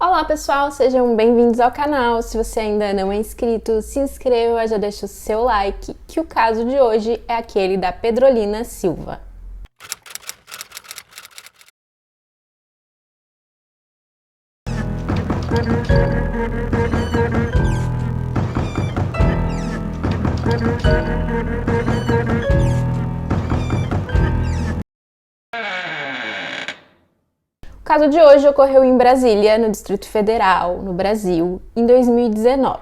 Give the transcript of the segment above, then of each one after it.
Olá pessoal, sejam bem-vindos ao canal. Se você ainda não é inscrito, se inscreva, já deixa o seu like, que o caso de hoje é aquele da Pedrolina Silva. O caso de hoje ocorreu em Brasília, no Distrito Federal, no Brasil, em 2019.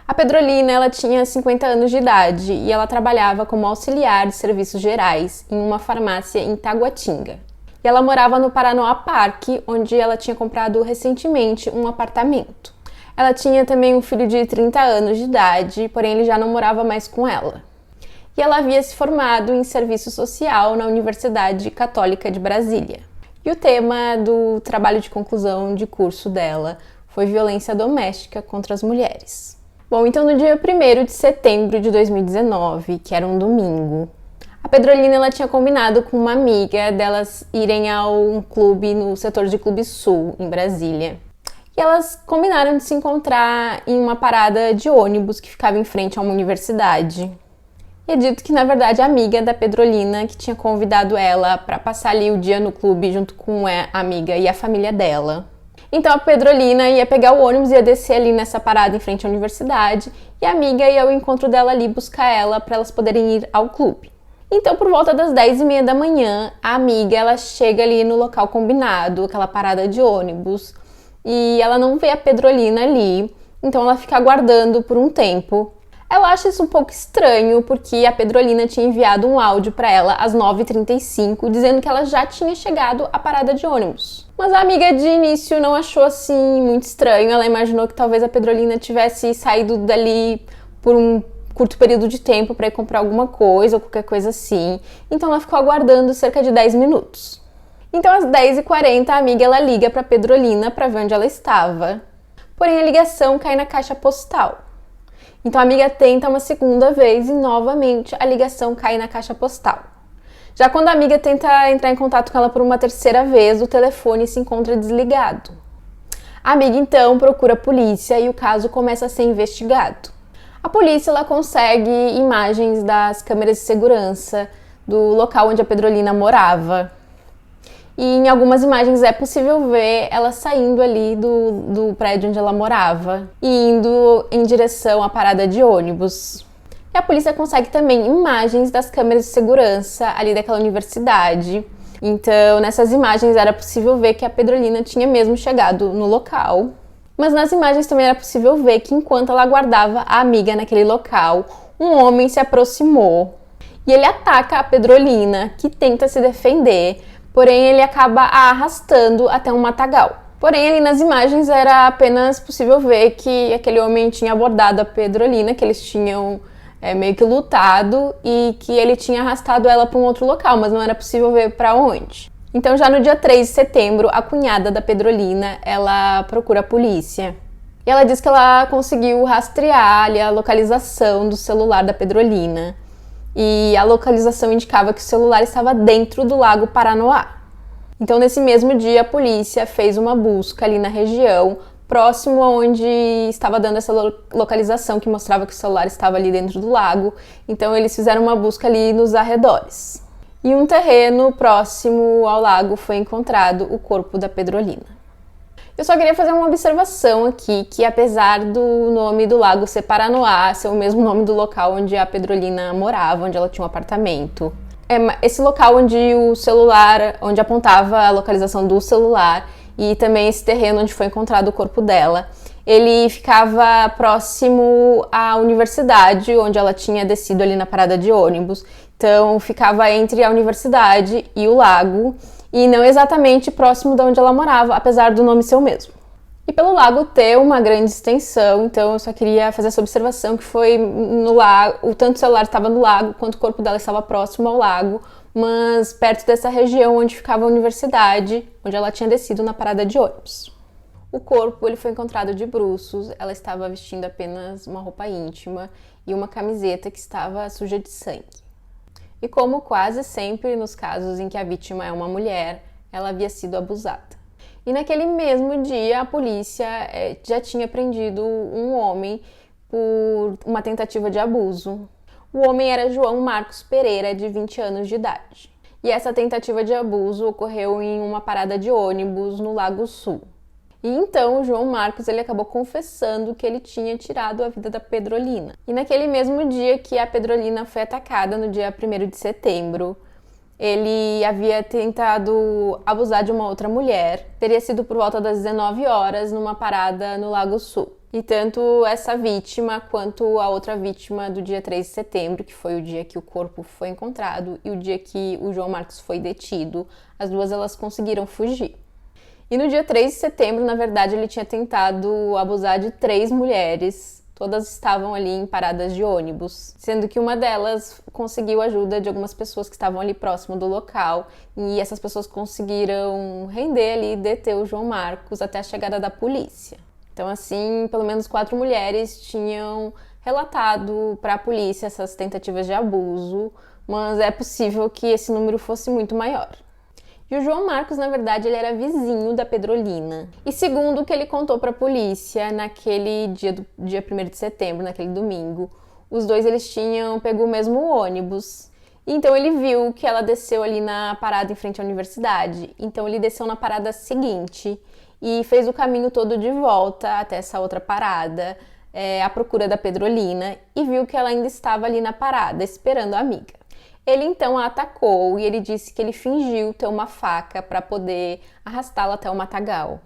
A Pedrolina, ela tinha 50 anos de idade e ela trabalhava como auxiliar de serviços gerais em uma farmácia em Taguatinga. E ela morava no Paranoá Parque, onde ela tinha comprado recentemente um apartamento. Ela tinha também um filho de 30 anos de idade, porém ele já não morava mais com ela. E ela havia se formado em serviço social na Universidade Católica de Brasília. E o tema do trabalho de conclusão de curso dela foi violência doméstica contra as mulheres. Bom, então no dia 1º de setembro de 2019, que era um domingo, a Pedrolina ela tinha combinado com uma amiga delas irem a um clube no setor de Clube Sul, em Brasília. E elas combinaram de se encontrar em uma parada de ônibus que ficava em frente a uma universidade. E é dito que, na verdade, a amiga da Pedrolina que tinha convidado ela para passar ali o dia no clube junto com a amiga e a família dela. Então a Pedrolina ia pegar o ônibus e ia descer ali nessa parada em frente à universidade e a amiga ia ao encontro dela ali buscar ela para elas poderem ir ao clube. Então, por volta das 10h30 da manhã, a amiga ela chega ali no local combinado, aquela parada de ônibus, e ela não vê a Pedrolina ali, então ela fica aguardando por um tempo. Ela acha isso um pouco estranho, porque a Pedrolina tinha enviado um áudio para ela às 9h35, dizendo que ela já tinha chegado à parada de ônibus. Mas a amiga de início não achou assim muito estranho, ela imaginou que talvez a Pedrolina tivesse saído dali por um curto período de tempo para ir comprar alguma coisa ou qualquer coisa assim. Então ela ficou aguardando cerca de 10 minutos. Então às 10h40 a amiga ela liga para a Pedrolina para ver onde ela estava. Porém a ligação cai na caixa postal. Então a amiga tenta uma segunda vez e novamente a ligação cai na caixa postal. Já quando a amiga tenta entrar em contato com ela por uma terceira vez, o telefone se encontra desligado. A amiga então procura a polícia e o caso começa a ser investigado. A polícia ela consegue imagens das câmeras de segurança do local onde a Pedrolina morava. E em algumas imagens é possível ver ela saindo ali do prédio onde ela morava e indo em direção à parada de ônibus. E a polícia consegue também imagens das câmeras de segurança ali daquela universidade. Então, nessas imagens era possível ver que a Pedrolina tinha mesmo chegado no local. Mas nas imagens também era possível ver que enquanto ela aguardava a amiga naquele local, um homem se aproximou e ele ataca a Pedrolina, que tenta se defender. Porém, ele acaba a arrastando até um matagal. Porém, ali nas imagens era apenas possível ver que aquele homem tinha abordado a Pedrolina, que eles tinham meio que lutado e que ele tinha arrastado ela para um outro local, mas não era possível ver para onde. Então, já no dia 3 de setembro, a cunhada da Pedrolina, ela procura a polícia. E ela diz que ela conseguiu rastrear ali a localização do celular da Pedrolina. E a localização indicava que o celular estava dentro do Lago Paranoá. Então, nesse mesmo dia, a polícia fez uma busca ali na região, próximo aonde estava dando essa localização que mostrava que o celular estava ali dentro do lago. Então, eles fizeram uma busca ali nos arredores. E um terreno próximo ao lago foi encontrado o corpo da Pedrolina. Eu só queria fazer uma observação aqui, que apesar do nome do lago ser Paranoá, ser o mesmo nome do local onde a Pedrolina morava, onde ela tinha um apartamento, esse local onde o celular, onde apontava a localização do celular e também esse terreno onde foi encontrado o corpo dela, ele ficava próximo à universidade, onde ela tinha descido ali na parada de ônibus. Então ficava entre a universidade e o lago, e não exatamente próximo de onde ela morava, apesar do nome ser o mesmo. E pelo lago ter uma grande extensão, então eu só queria fazer essa observação que foi no lago, tanto o celular estava no lago, quanto o corpo dela estava próximo ao lago, mas perto dessa região onde ficava a universidade, onde ela tinha descido na parada de ônibus. O corpo ele foi encontrado de bruços, ela estava vestindo apenas uma roupa íntima e uma camiseta que estava suja de sangue. E como quase sempre nos casos em que a vítima é uma mulher, ela havia sido abusada. E naquele mesmo dia, a polícia já tinha prendido um homem por uma tentativa de abuso. O homem era João Marcos Pereira, de 20 anos de idade. E essa tentativa de abuso ocorreu em uma parada de ônibus no Lago Sul. E então o João Marcos ele acabou confessando que ele tinha tirado a vida da Pedrolina. E naquele mesmo dia que a Pedrolina foi atacada, no dia 1º de setembro, ele havia tentado abusar de uma outra mulher. Teria sido por volta das 19 horas numa parada no Lago Sul. E tanto essa vítima quanto a outra vítima do dia 3 de setembro, que foi o dia que o corpo foi encontrado e o dia que o João Marcos foi detido, as duas elas conseguiram fugir. E no dia 3 de setembro, na verdade, ele tinha tentado abusar de 3 mulheres. Todas estavam ali em paradas de ônibus, sendo que uma delas conseguiu ajuda de algumas pessoas que estavam ali próximo do local, e essas pessoas conseguiram render ali e deter o João Marcos até a chegada da polícia. Então, assim, pelo menos 4 mulheres tinham relatado para a polícia essas tentativas de abuso, mas é possível que esse número fosse muito maior. E o João Marcos, na verdade, ele era vizinho da Pedrolina. E segundo o que ele contou para a polícia, naquele dia 1º de setembro, naquele domingo, os dois eles tinham pego o mesmo ônibus. Então ele viu que ela desceu ali na parada em frente à universidade. Então ele desceu na parada seguinte e fez o caminho todo de volta até essa outra parada, à procura da Pedrolina, e viu que ela ainda estava ali na parada, esperando a amiga. Ele então a atacou e ele disse que ele fingiu ter uma faca para poder arrastá-la até o matagal.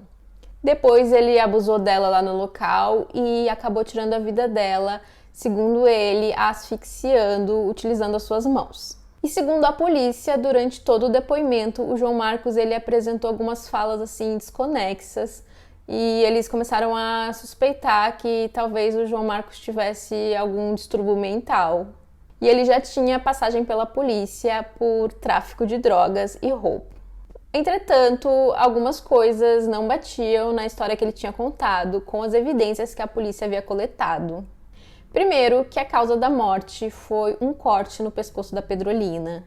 Depois ele abusou dela lá no local e acabou tirando a vida dela, segundo ele, asfixiando, utilizando as suas mãos. E segundo a polícia, durante todo o depoimento, o João Marcos ele apresentou algumas falas assim desconexas e eles começaram a suspeitar que talvez o João Marcos tivesse algum distúrbio mental. E ele já tinha passagem pela polícia por tráfico de drogas e roubo. Entretanto, algumas coisas não batiam na história que ele tinha contado com as evidências que a polícia havia coletado. Primeiro, que a causa da morte foi um corte no pescoço da Pedrolina.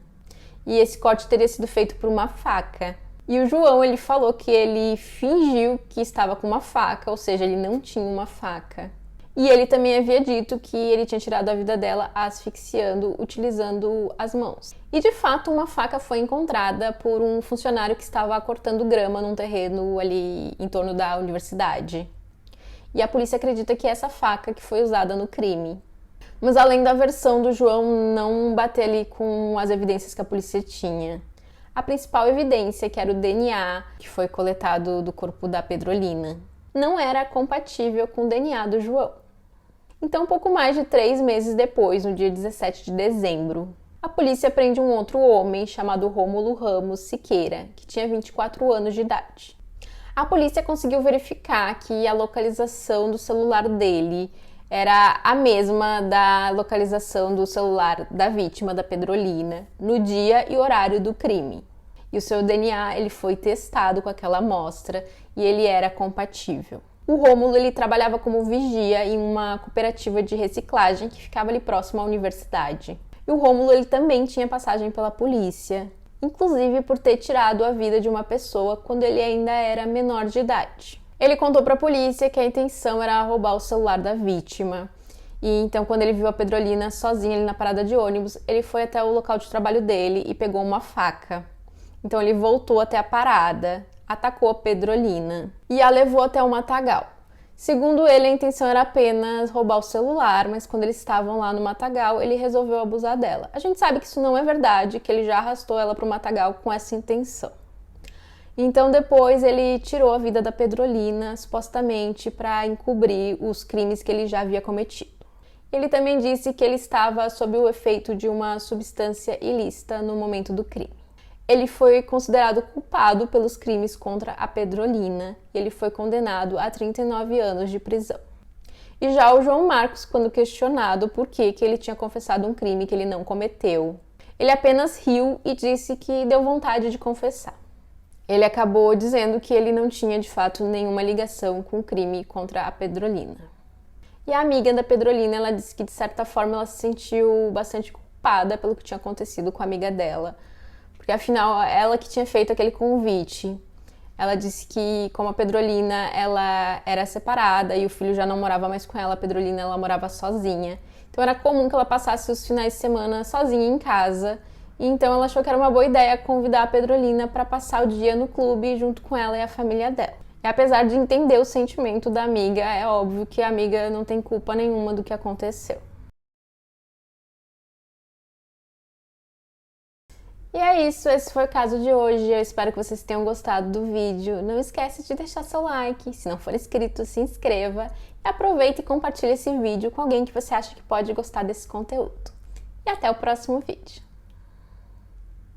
E esse corte teria sido feito por uma faca. E o João, ele falou que ele fingiu que estava com uma faca, ou seja, ele não tinha uma faca. E ele também havia dito que ele tinha tirado a vida dela asfixiando, utilizando as mãos. E de fato, uma faca foi encontrada por um funcionário que estava cortando grama num terreno ali em torno da universidade. E a polícia acredita que é essa faca que foi usada no crime. Mas além da versão do João não bater ali com as evidências que a polícia tinha, a principal evidência, que era o DNA que foi coletado do corpo da Pedrolina, não era compatível com o DNA do João. Então, pouco mais de 3 meses depois, no dia 17 de dezembro, a polícia prende um outro homem chamado Rômulo Ramos Siqueira, que tinha 24 anos de idade. A polícia conseguiu verificar que a localização do celular dele era a mesma da localização do celular da vítima, da Pedrolina, no dia e horário do crime. E o seu DNA ele foi testado com aquela amostra e ele era compatível. O Rômulo ele trabalhava como vigia em uma cooperativa de reciclagem que ficava ali próximo à universidade. E o Rômulo ele também tinha passagem pela polícia, inclusive por ter tirado a vida de uma pessoa quando ele ainda era menor de idade. Ele contou para a polícia que a intenção era roubar o celular da vítima. E então, quando ele viu a Pedrolina sozinha ali na parada de ônibus, ele foi até o local de trabalho dele e pegou uma faca. Então ele voltou até a parada, atacou a Pedrolina e a levou até o matagal. Segundo ele, a intenção era apenas roubar o celular, mas quando eles estavam lá no matagal, ele resolveu abusar dela. A gente sabe que isso não é verdade, que ele já arrastou ela para o matagal com essa intenção. Então depois ele tirou a vida da Pedrolina, supostamente para encobrir os crimes que ele já havia cometido. Ele também disse que ele estava sob o efeito de uma substância ilícita no momento do crime. Ele foi considerado culpado pelos crimes contra a Pedrolina e ele foi condenado a 39 anos de prisão. E já o João Marcos, quando questionado por que ele tinha confessado um crime que ele não cometeu, ele apenas riu e disse que deu vontade de confessar. Ele acabou dizendo que ele não tinha de fato nenhuma ligação com o crime contra a Pedrolina. E a amiga da Pedrolina, ela disse que de certa forma ela se sentiu bastante culpada pelo que tinha acontecido com a amiga dela, porque afinal ela que tinha feito aquele convite. Ela disse que, como a Pedrolina ela era separada e o filho já não morava mais com ela, a Pedrolina ela morava sozinha. Então era comum que ela passasse os finais de semana sozinha em casa. E então ela achou que era uma boa ideia convidar a Pedrolina para passar o dia no clube junto com ela e a família dela. E apesar de entender o sentimento da amiga, é óbvio que a amiga não tem culpa nenhuma do que aconteceu. E é isso, esse foi o caso de hoje. Eu espero que vocês tenham gostado do vídeo. Não esquece de deixar seu like. Se não for inscrito, se inscreva. E aproveita e compartilhe esse vídeo com alguém que você acha que pode gostar desse conteúdo. E até o próximo vídeo.